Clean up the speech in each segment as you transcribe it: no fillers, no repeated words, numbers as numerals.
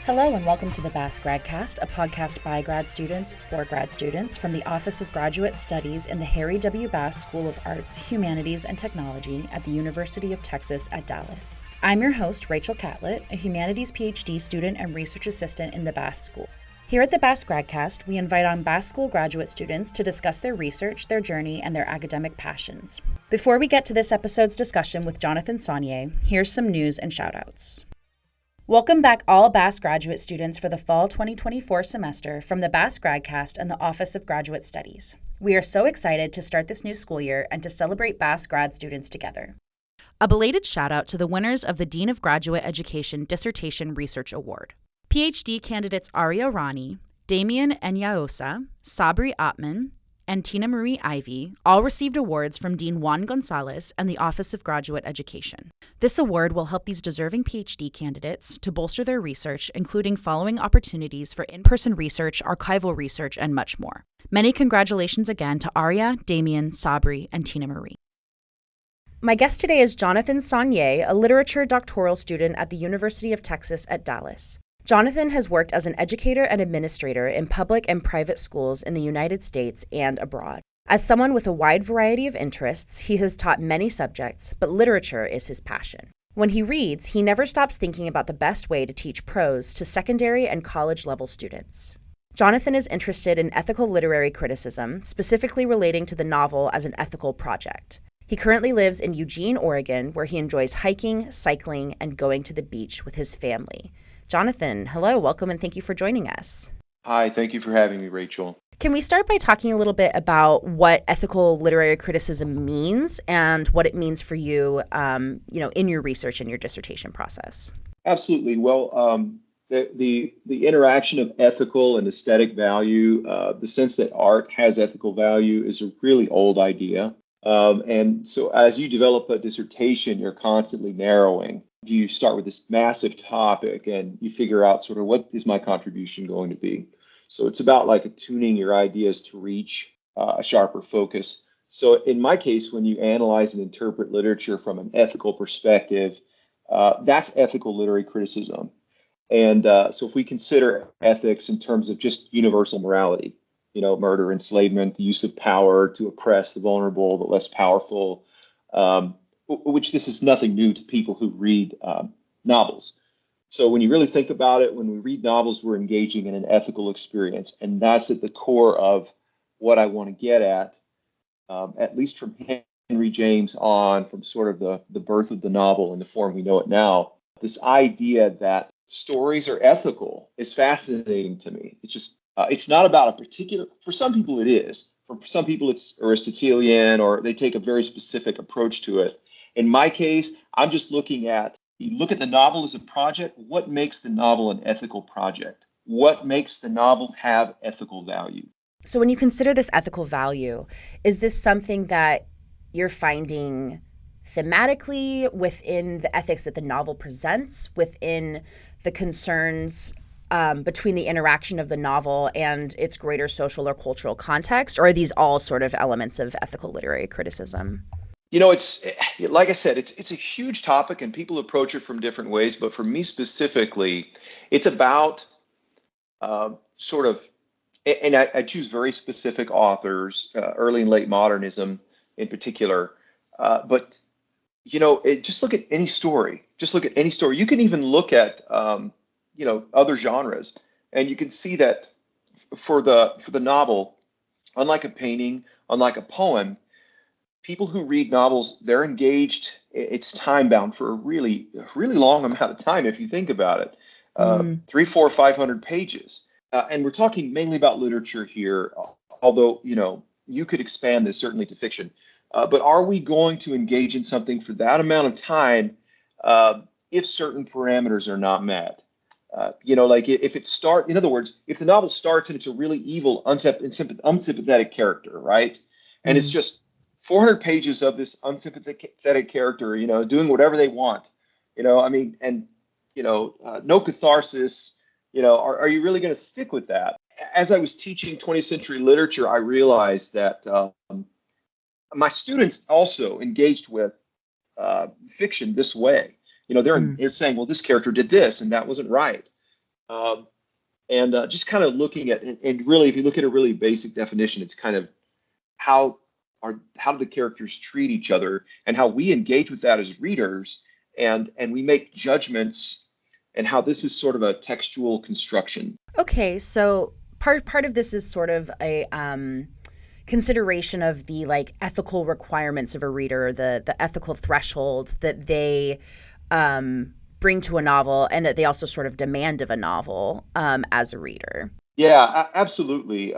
Hello and welcome to the Bass GradCast, a podcast by grad students for grad students from the Office of Graduate Studies in the Harry W. Bass School of Arts, Humanities, and Technology at the University of Texas at Dallas. I'm your host, Rachel Catlett, a Humanities PhD student and research assistant in the Bass School. Here at the Bass GradCast, we invite on Bass School graduate students to discuss their research, their journey, and their academic passions. Before we get to this episode's discussion with Jonathan Sonnier, here's some news and shoutouts. Welcome back all Bass graduate students for the fall 2024 semester from the Bass GradCast and the Office of Graduate Studies. We are so excited to start this new school year and to celebrate Bass grad students together. A belated shout out to the winners of the Dean of Graduate Education Dissertation Research Award. PhD candidates Arya Rani, Damian Enyaosa, Sabri Atman, and Tina Marie Ivy all received awards from Dean Juan Gonzalez and the Office of Graduate Education. This award will help these deserving PhD candidates to bolster their research, including following opportunities for in-person research, archival research, and much more. Many congratulations again to Arya, Damian, Sabri, and Tina Marie. My guest today is Jonathan Sonnier, a literature doctoral student at the University of Texas at Dallas. Jonathan has worked as an educator and administrator in public and private schools in the United States and abroad. As someone with a wide variety of interests, he has taught many subjects, but literature is his passion. When he reads, he never stops thinking about the best way to teach prose to secondary and college-level students. Jonathan is interested in ethical literary criticism, specifically relating to the novel as an ethical project. He currently lives in Eugene, Oregon, where he enjoys hiking, cycling, and going to the beach with his family. Jonathan, hello, welcome, and thank you for joining us. Hi, thank you for having me, Rachel. Can we start by talking a little bit about what ethical literary criticism means and what it means for you, in your research and your dissertation process? Absolutely. Well, the interaction of ethical and aesthetic value, the sense that art has ethical value, is a really old idea. And so as you develop a dissertation, you're constantly narrowing. You start with this massive topic and you figure out sort of what is my contribution going to be. So it's about like attuning your ideas to reach a sharper focus. So in my case, when you analyze and interpret literature from an ethical perspective, that's ethical literary criticism. And so if we consider ethics in terms of just universal morality, murder, enslavement, the use of power to oppress the vulnerable, the less powerful, which this is nothing new to people who read novels. So when you really think about it, when we read novels, we're engaging in an ethical experience. And that's at the core of what I want to get at least from Henry James on, from sort of the birth of the novel in the form we know it now. This idea that stories are ethical is fascinating to me. It's just, it's not about a particular, for some people it is. For some people it's Aristotelian, or they take a very specific approach to it. In my case, I'm just looking at, you look at the novel as a project. What makes the novel an ethical project? What makes the novel have ethical value? So when you consider this ethical value, is this something that you're finding thematically within the ethics that the novel presents, within the concerns between the interaction of the novel and its greater social or cultural context, or are these all sort of elements of ethical literary criticism? It's like I said, it's a huge topic and people approach it from different ways. But for me specifically, it's about sort of, and I choose very specific authors, early and late modernism in particular. But just look at any story. Just look at any story. You can even look at other genres, and you can see that for the novel, unlike a painting, unlike a poem, people who read novels, they're engaged. It's time bound for a really, really long amount of time if you think about it. 300, 400, 500 pages. And we're talking mainly about literature here, although, you could expand this certainly to fiction. But are we going to engage in something for that amount of time if certain parameters are not met? Like if it starts, in other words, if the novel starts and it's a really evil, unsympathetic character, right? And it's just 400 pages of this unsympathetic character, doing whatever they want, and no catharsis, are you really going to stick with that? As I was teaching 20th century literature, I realized that my students also engaged with fiction this way. They're saying, well, this character did this and that wasn't right. Um, and just kind of looking at, and really, if you look at a really basic definition, it's kind of how how do the characters treat each other and how we engage with that as readers, and we make judgments, and how this is sort of a textual construction. Okay, so part of this is sort of a consideration of the like ethical requirements of a reader, the ethical threshold that they bring to a novel, and that they also sort of demand of a novel as a reader. Yeah, absolutely.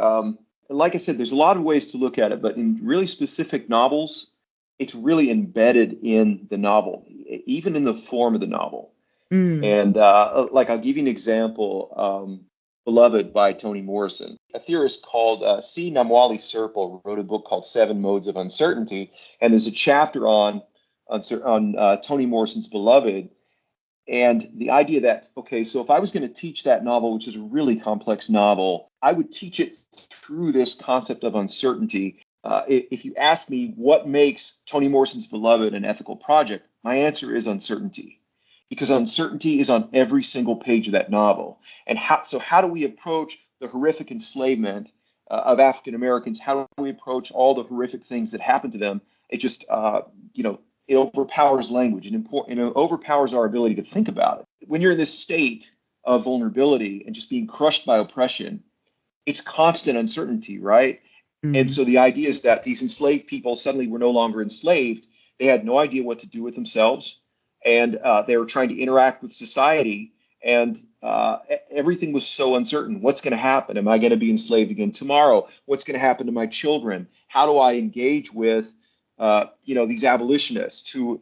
Like I said, there's a lot of ways to look at it, but in really specific novels, it's really embedded in the novel, even in the form of the novel. Mm. And like I'll give you an example. Beloved by Toni Morrison. A theorist called Namwali Serpell wrote a book called Seven Modes of Uncertainty, and there's a chapter on Toni Morrison's Beloved, and the idea that, okay, so if I was going to teach that novel, which is a really complex novel, I would teach it through this concept of uncertainty. If you ask me what makes Toni Morrison's Beloved an ethical project, my answer is uncertainty, because uncertainty is on every single page of that novel. And how do we approach the horrific enslavement of African Americans? How do we approach all the horrific things that happen to them? It just, it overpowers language, and it overpowers our ability to think about it. When you're in this state of vulnerability and just being crushed by oppression, it's constant uncertainty, right? And Mm. so the idea is that these enslaved people suddenly were no longer enslaved. They had no idea what to do with themselves, and they were trying to interact with society, and everything was so uncertain. What's going to happen? Am I going to be enslaved again tomorrow? What's going to happen to my children? How do I engage with these abolitionists who,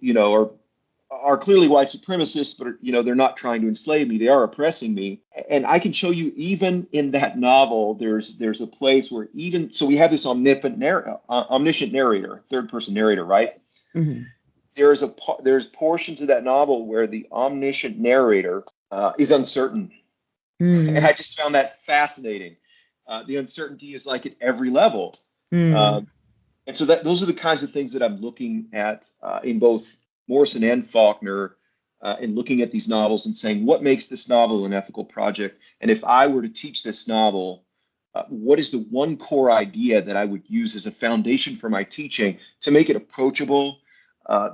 are clearly white supremacists, but they're not trying to enslave me. They are oppressing me. And I can show you, even in that novel, there's a place where, even so, we have this omniscient narrator, third person narrator, right? Mm-hmm. There's portions of that novel where the omniscient narrator is uncertain, and Mm. I just found that fascinating. The uncertainty is like at every level. Mm. Um, And so those are the kinds of things that I'm looking at in both Morrison and Faulkner, in looking at these novels and saying, what makes this novel an ethical project? And if I were to teach this novel, what is the one core idea that I would use as a foundation for my teaching to make it approachable?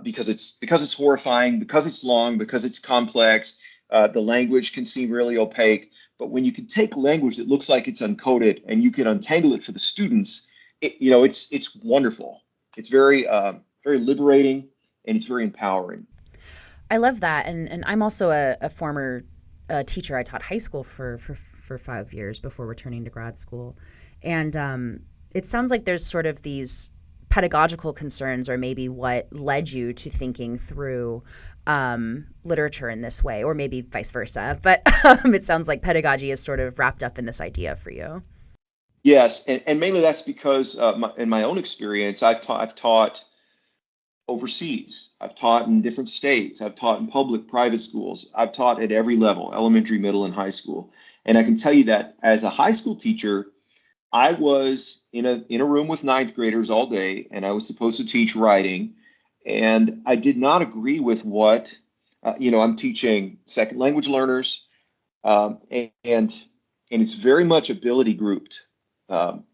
Because it's horrifying, because it's long, because it's complex. The language can seem really opaque, but when you can take language that looks like it's uncoded and you can untangle it for the students, it's wonderful. It's very liberating, and it's very empowering. I love that, and I'm also a former teacher. I taught high school for 5 years before returning to grad school, and it sounds like there's sort of these pedagogical concerns, or maybe what led you to thinking through literature in this way, or maybe vice versa. But it sounds like pedagogy is sort of wrapped up in this idea for you. Yes, and mainly that's because in my own experience, I've taught overseas. I've taught in different states. I've taught in public, private schools. I've taught at every level, elementary, middle, and high school. And I can tell you that as a high school teacher, I was in a room with ninth graders all day, and I was supposed to teach writing. And I did not agree with what, I'm teaching second language learners, and it's very much ability grouped um,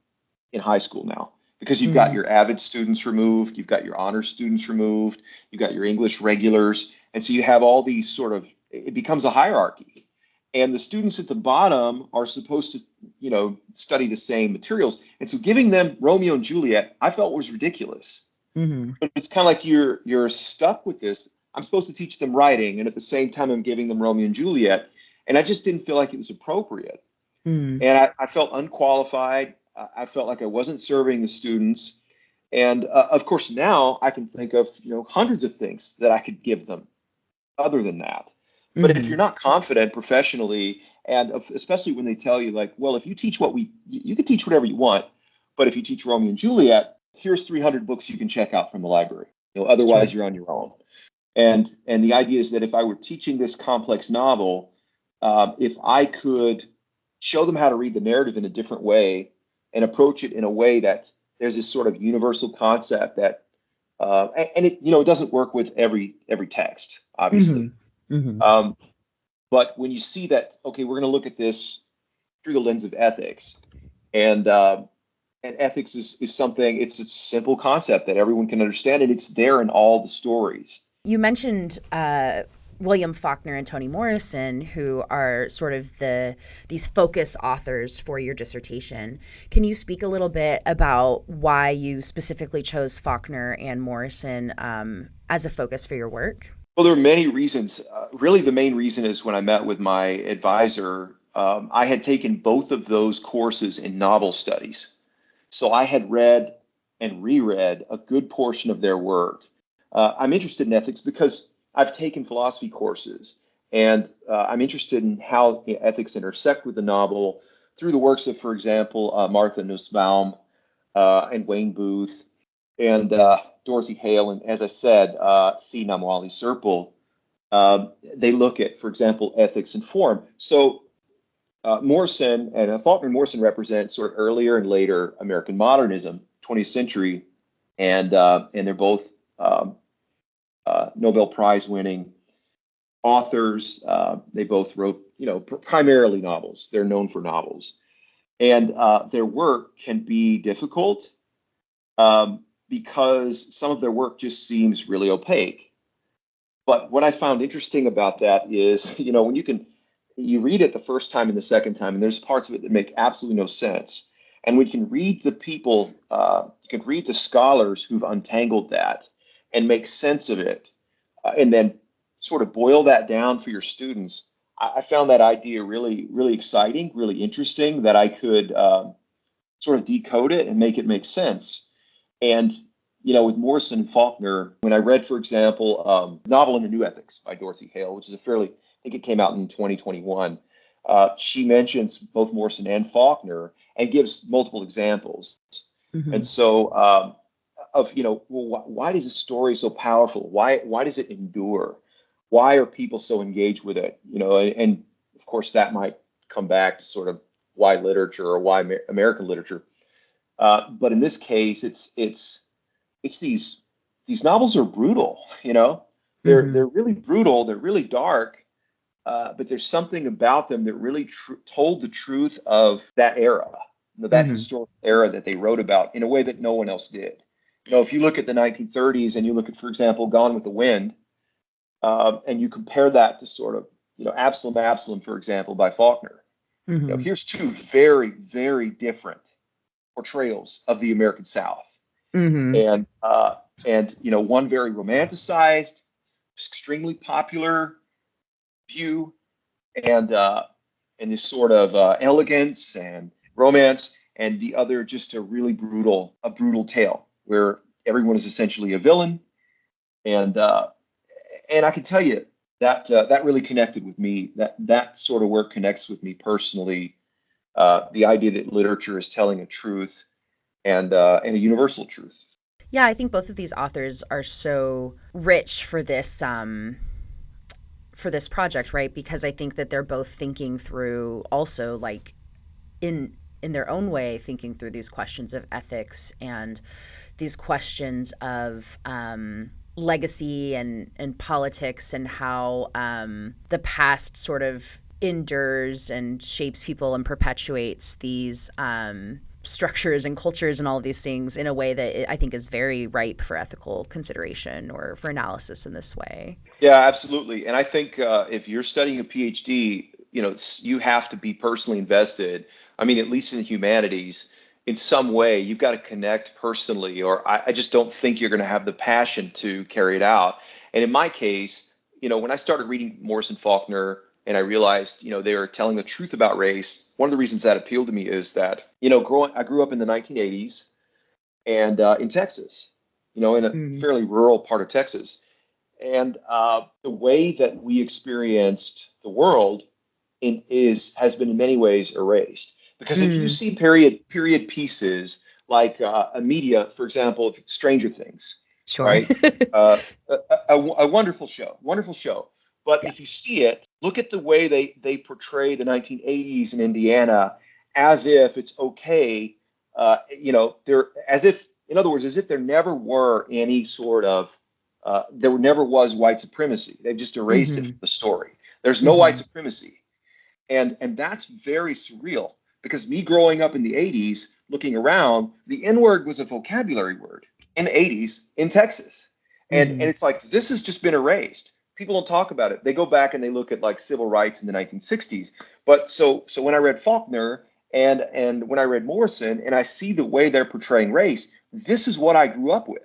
in high school now, because you've got Mm. your avid students removed, you've got your honors students removed, you've got your English regulars, and so you have all these sort of, it becomes a hierarchy, and the students at the bottom are supposed to study the same materials, and so giving them Romeo and Juliet I felt was ridiculous. Mm-hmm. But it's kind of like you're stuck with this. I'm supposed to teach them writing, and at the same time I'm giving them Romeo and Juliet, and I just didn't feel like it was appropriate, Mm. and I felt unqualified. I felt like I wasn't serving the students, and of course now I can think of hundreds of things that I could give them other than that. But if Mm-hmm. you're not confident professionally, and especially when they tell you, like, well, if you teach you can teach whatever you want, but if you teach Romeo and Juliet, here's 300 books you can check out from the library. Sure. Otherwise you're on your own. And the idea is that if I were teaching this complex novel, if I could show them how to read the narrative in a different way and approach it in a way that there's this sort of universal concept that, and it doesn't work with every text, Mm-hmm. obviously. Mm-hmm. Um, But when you see that, okay, we're going to look at this through the lens of ethics, and ethics is something, it's a simple concept that everyone can understand, and it's there in all the stories. You mentioned William Faulkner and Toni Morrison, who are sort of these focus authors for your dissertation. Can you speak a little bit about why you specifically chose Faulkner and Morrison as a focus for your work? Well, there are many reasons. Really, the main reason is when I met with my advisor, I had taken both of those courses in novel studies. So I had read and reread a good portion of their work. I'm interested in ethics because I've taken philosophy courses, and I'm interested in how ethics intersect with the novel through the works of, for example, Martha Nussbaum and Wayne Booth and Dorothy Hale, and as I said, C. Namwali Serpell. They look at, for example, ethics and form. So Morrison and Faulkner and Morrison represent sort of earlier and later American modernism, 20th century, and they're both Nobel Prize winning authors. They both wrote, primarily novels. They're known for novels, and their work can be difficult because some of their work just seems really opaque. But what I found interesting about that is, when you read it the first time and the second time, and there's parts of it that make absolutely no sense. And we can read the people, you can read the scholars who've untangled that and make sense of it, and then sort of boil that down for your students. I found that idea really, really exciting, really interesting, that I could sort of decode it and make it make sense. And with Morrison and Faulkner, when I read, for example, Novel in the New Ethics by Dorothy Hale, which is I think it came out in 2021, she mentions both Morrison and Faulkner and gives multiple examples. Mm-hmm. And so why is this story so powerful? Why does it endure? Why are people so engaged with it? And of course that might come back to sort of why literature or why American literature. But in this case, it's these novels are brutal. They're really brutal. They're really dark. But there's something about them that really told the truth of that era, that historical era that they wrote about in a way that no one else did. If you look at the 1930s and you look at, for example, Gone with the Wind, and you compare that to sort of, Absalom, for example, by Faulkner. Here's two very, very different portrayals of the American South, and one very romanticized, extremely popular view, and this sort of elegance and romance, and the other just a really brutal tale where everyone is essentially a villain, and I can tell you that that really connected with me. That sort of work connects with me personally. The idea that literature is telling a truth and a universal truth. Yeah, I think both of these authors are so rich for this project, right? Because I think that they're both thinking through also, like, in their own way, thinking through these questions of ethics and these questions of legacy and politics, and how the past sort of endures and shapes people and perpetuates these structures and cultures and all of these things in a way that I think is very ripe for ethical consideration or for analysis in this way. Yeah, absolutely. And I think if you're studying a PhD, you have to be personally invested. I mean, at least in the humanities, in some way, you've got to connect personally, or I just don't think you're going to have the passion to carry it out. And in my case, when I started reading Morrison, Faulkner, and I realized, they were telling the truth about race, one of the reasons that appealed to me is that, I grew up in the 1980s and in Texas, in a fairly rural part of Texas. And the way that we experienced the world has been in many ways erased. Because if you see period pieces like a media, for example, Stranger Things, sure, right? A wonderful show. But if you see it, look at the way they portray the 1980s in Indiana as if it's okay. They're as if, in other words, as if there never were any sort of, there never was white supremacy. They've just erased it from the story. There's no white supremacy. And that's very surreal, because me growing up in the 80s, looking around, the N word was a vocabulary word in the 80s in Texas. And it's like, this has just been erased. People don't talk about it. They go back and they look at like civil rights in the 1960s. But so when I read Faulkner and when I read Morrison and I see the way they're portraying race, this is what I grew up with.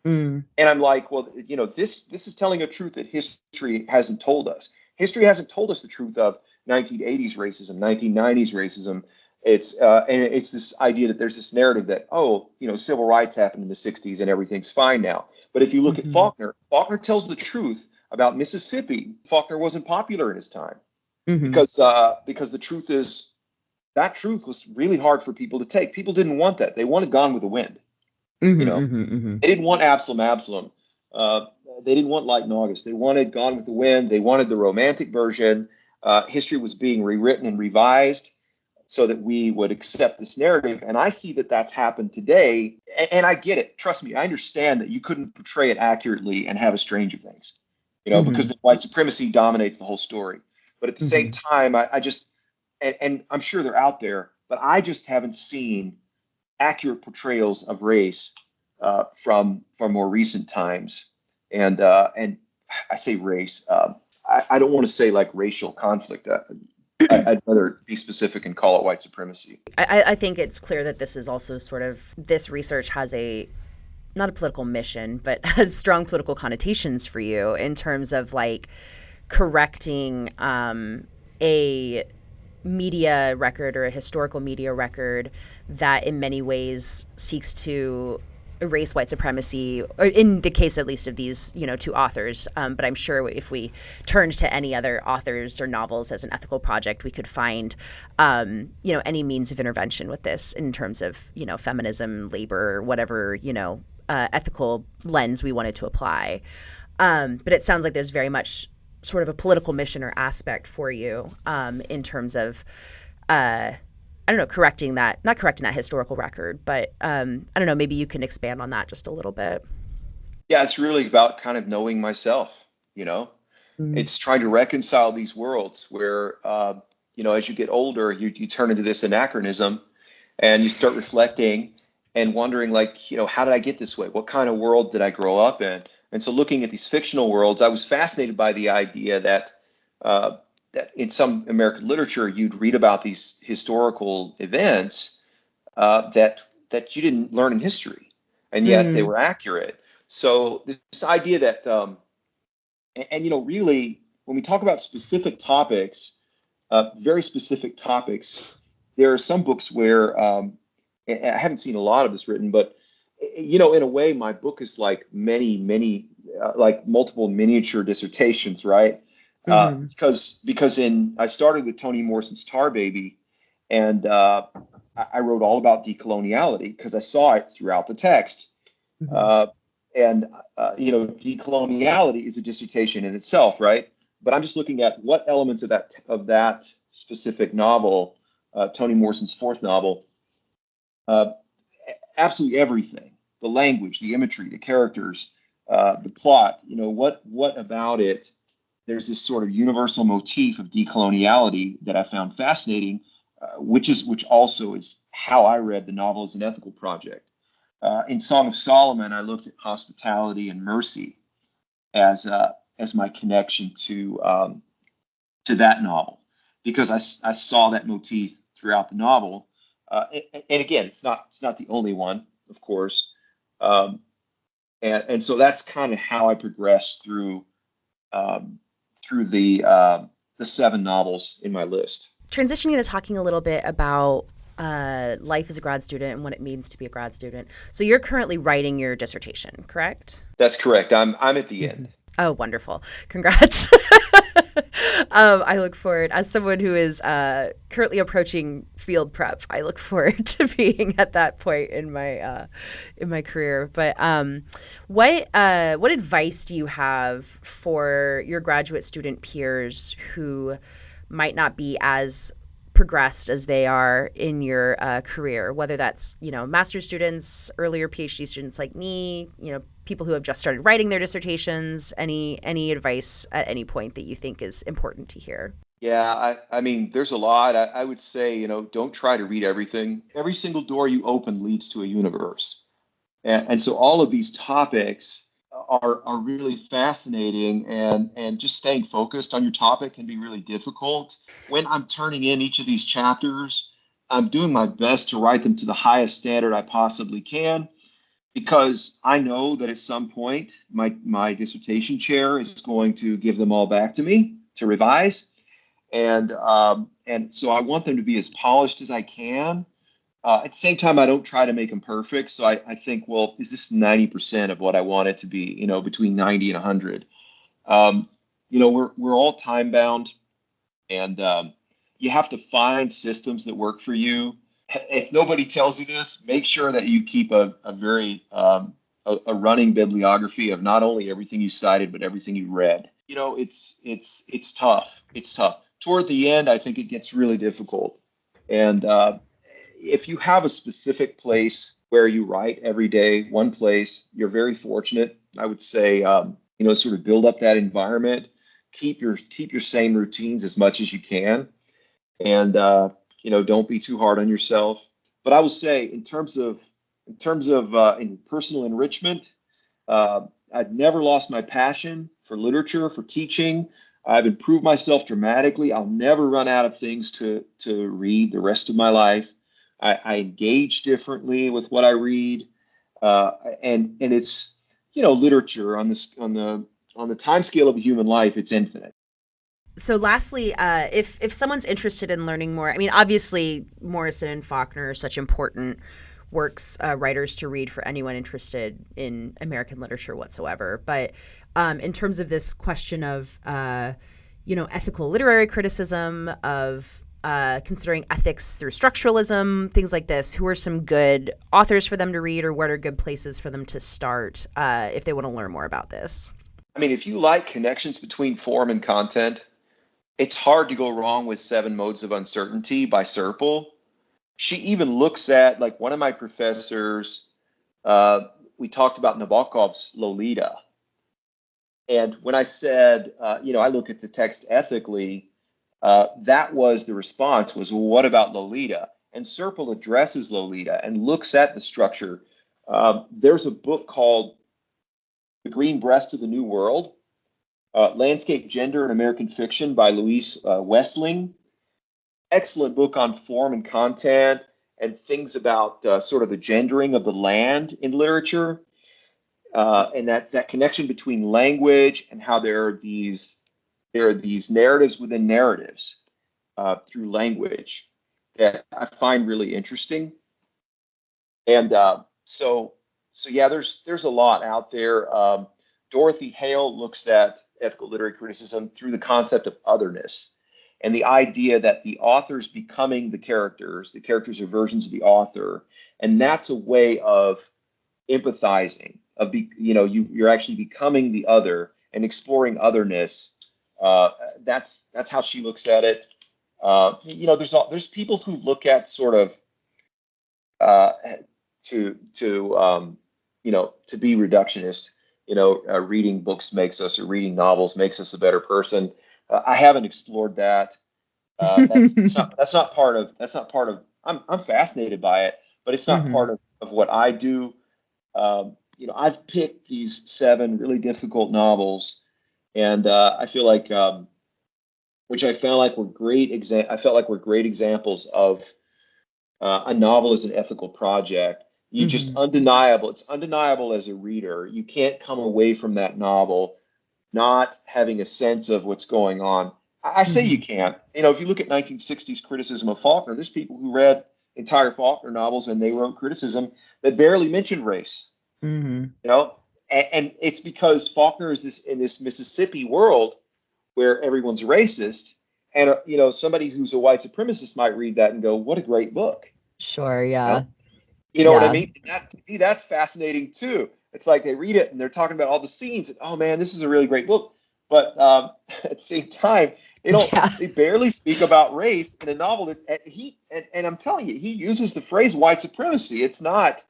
And I'm like, well, this is telling a truth that history hasn't told us. History hasn't told us the truth of 1980s racism, 1990s racism. And it's this idea that there's this narrative that, civil rights happened in the 60s and everything's fine now. But if you look at Faulkner tells the truth about Mississippi. Faulkner wasn't popular in his time because the truth is that truth was really hard for people to take. People didn't want that. They wanted Gone with the Wind. They didn't want Absalom. They didn't want Light in August. They wanted Gone with the Wind. They wanted the romantic version. History was being rewritten and revised so that we would accept this narrative. And I see that that's happened today. And I get it. Trust me, I understand that you couldn't portray it accurately and have a Stranger Things, because the white supremacy dominates the whole story. But at the same time, I just, and I'm sure they're out there, but I just haven't seen accurate portrayals of race from more recent times. And I say race. I don't want to say like racial conflict. I'd rather be specific and call it white supremacy. I think it's clear that this is also sort of, this research has not a political mission, but has strong political connotations for you in terms of like correcting a media record or a historical media record that in many ways seeks to erase white supremacy, or in the case at least of these, two authors. But I'm sure if we turned to any other authors or novels as an ethical project, we could find, any means of intervention with this in terms of, feminism, labor, whatever, ethical lens we wanted to apply. But it sounds like there's very much sort of a political mission or aspect for you in terms of, not correcting that historical record, but maybe you can expand on that just a little bit. Yeah, it's really about kind of knowing myself, It's trying to reconcile these worlds where, as you get older, you turn into this anachronism and you start reflecting and wondering like, how did I get this way? What kind of world did I grow up in? And so looking at these fictional worlds, I was fascinated by the idea that in some American literature, you'd read about these historical events that you didn't learn in history, and yet they were accurate. So this idea that, really, when we talk about specific topics, very specific topics, there are some books where, I haven't seen a lot of this written, but in a way, my book is like many, like multiple miniature dissertations, right? Because I started with Toni Morrison's Tar Baby, and I wrote all about decoloniality because I saw it throughout the text. Decoloniality is a dissertation in itself, right? But I'm just looking at what elements of that specific novel, Toni Morrison's fourth novel, absolutely everything. The language, the imagery, the characters, the plot, what about it? There's this sort of universal motif of decoloniality that I found fascinating, which also is how I read the novel as an ethical project. In Song of Solomon, I looked at hospitality and mercy as my connection to that novel, because I saw that motif throughout the novel. And again, it's not the only one, of course. And so that's kind of how I progressed through the 7 novels in my list. Transitioning to talking a little bit about life as a grad student and what it means to be a grad student. So you're currently writing your dissertation, correct? That's correct. I'm at the end. Oh, wonderful. Congrats. I look forward, as someone who is currently approaching field prep, I look forward to being at that point in my career. But what advice do you have for your graduate student peers who might not be as progressed as they are in your career, whether that's, master's students, earlier PhD students like me, people who have just started writing their dissertations, any advice at any point that you think is important to hear? Yeah, I mean, there's a lot. I would say, don't try to read everything. Every single door you open leads to a universe. And so all of these topics are really fascinating, and just staying focused on your topic can be really difficult. When I'm turning in each of these chapters, I'm doing my best to write them to the highest standard I possibly can, because I know that at some point my dissertation chair is going to give them all back to me to revise. And so I want them to be as polished as I can. At the same time, I don't try to make them perfect. So I think, well, is this 90% of what I want it to be? Between 90 and 100. We're all time bound, and you have to find systems that work for you. If nobody tells you this, make sure that you keep a very a running bibliography of not only everything you cited, but everything you read. It's tough. It's tough. Toward the end, I think it gets really difficult. And if you have a specific place where you write every day, one place, you're very fortunate. I would say, sort of build up that environment. Keep your same routines as much as you can, and don't be too hard on yourself. But I would say, in personal enrichment, I've never lost my passion for literature, for teaching. I've improved myself dramatically. I'll never run out of things to read the rest of my life. I engage differently with what I read, and it's literature on the time scale of human life. It's infinite. So lastly, if someone's interested in learning more, I mean, obviously Morrison and Faulkner are such important works, writers to read for anyone interested in American literature whatsoever. But in terms of this question of, ethical literary criticism, of considering ethics through structuralism, things like this, who are some good authors for them to read, or what are good places for them to start if they want to learn more about this? I mean, if you like connections between form and content, it's hard to go wrong with Seven Modes of Uncertainty by Serpell. She even looks at, like, one of my professors, we talked about Nabokov's Lolita. And when I said, I look at the text ethically, that was the response was, well, what about Lolita? And Serpell addresses Lolita and looks at the structure. There's a book called The Green Breast of the New World, Landscape, Gender, and American Fiction by Louise Westling. Excellent book on form and content and things about sort of the gendering of the land in literature, and that connection between language and how there are these narratives within narratives through language that I find really interesting. And so yeah, there's a lot out there. Dorothy Hale looks at ethical literary criticism through the concept of otherness, and the idea that the author's becoming the characters are versions of the author, and that's a way of empathizing, of you're actually becoming the other and exploring otherness. That's how she looks at it. There's people who look at sort of to be reductionist. Reading books makes us, or reading novels makes us a better person. I haven't explored that. That's not part of. I'm fascinated by it, but it's not part of what I do. I've picked these 7 really difficult novels, and I feel like, which I felt like were great examples of a novel as an ethical project. Just undeniable. It's undeniable as a reader. You can't come away from that novel not having a sense of what's going on. I say you can't. If you look at 1960s criticism of Faulkner, there's people who read entire Faulkner novels and they wrote criticism that barely mentioned race. And it's because Faulkner is in this Mississippi world where everyone's racist, and somebody who's a white supremacist might read that and go, "What a great book!" Sure, yeah. You know what I mean? To me, that's fascinating too. It's like they read it and they're talking about all the scenes, and oh man, this is a really great book. but at the same time, Yeah. they barely speak about race in a novel and I'm telling you, he uses the phrase white supremacy. It's not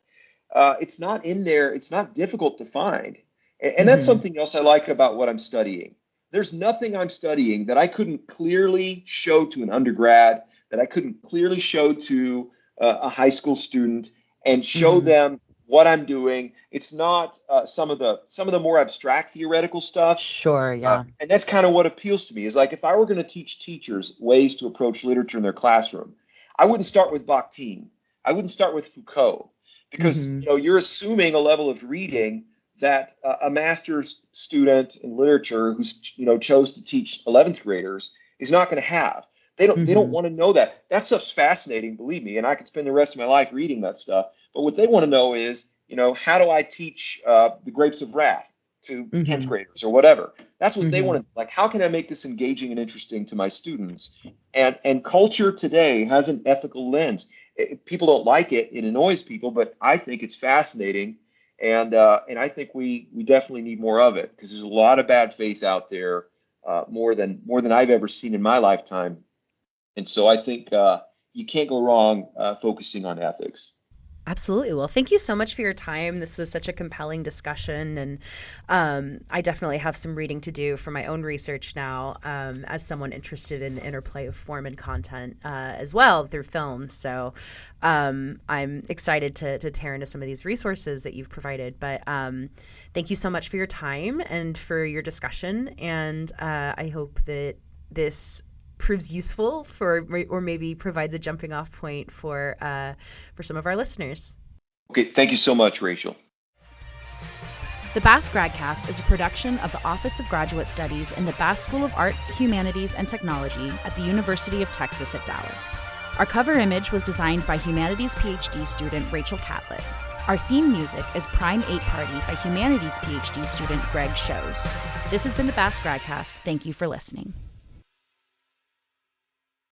in there. It's not difficult to find. And that's Mm-hmm. something else I like about what I'm studying. There's nothing I'm studying that I couldn't clearly show to an undergrad, that I couldn't clearly show to a high school student and show Mm-hmm. them what I'm doing. It's not some of the more abstract theoretical stuff. Sure, yeah. And that's kind of what appeals to me is like if I were going to teach teachers ways to approach literature in their classroom, I wouldn't start with Bakhtin. I wouldn't start with Foucault because Mm-hmm. you're assuming a level of reading that a master's student in literature who's chose to teach 11th graders is not going to have. They don't Mm-hmm. want to know that. That stuff's fascinating, believe me, and I could spend the rest of my life reading that stuff. But what they want to know is, how do I teach the Grapes of Wrath to 10th Mm-hmm. graders or whatever? That's what they Mm-hmm. want to like. How can I make this engaging and interesting to my students? And culture today has an ethical lens. People don't like it; it annoys people, but I think it's fascinating, and I think we definitely need more of it because there's a lot of bad faith out there, more than I've ever seen in my lifetime. And so I think you can't go wrong focusing on ethics. Absolutely. Well, thank you so much for your time. This was such a compelling discussion, and I definitely have some reading to do for my own research now, as someone interested in the interplay of form and content as well through film. So I'm excited to tear into some of these resources that you've provided. But thank you so much for your time and for your discussion, and I hope that this proves useful or maybe provides a jumping off point for some of our listeners. Okay, thank you so much, Rachel. The Bass GradCast is a production of the Office of Graduate Studies in the Bass School of Arts, Humanities, and Technology at the University of Texas at Dallas. Our cover image was designed by Humanities PhD student Rachel Catlett. Our theme music is Prime 8 Party by Humanities PhD student Greg Shows. This has been the Bass GradCast. Thank you for listening.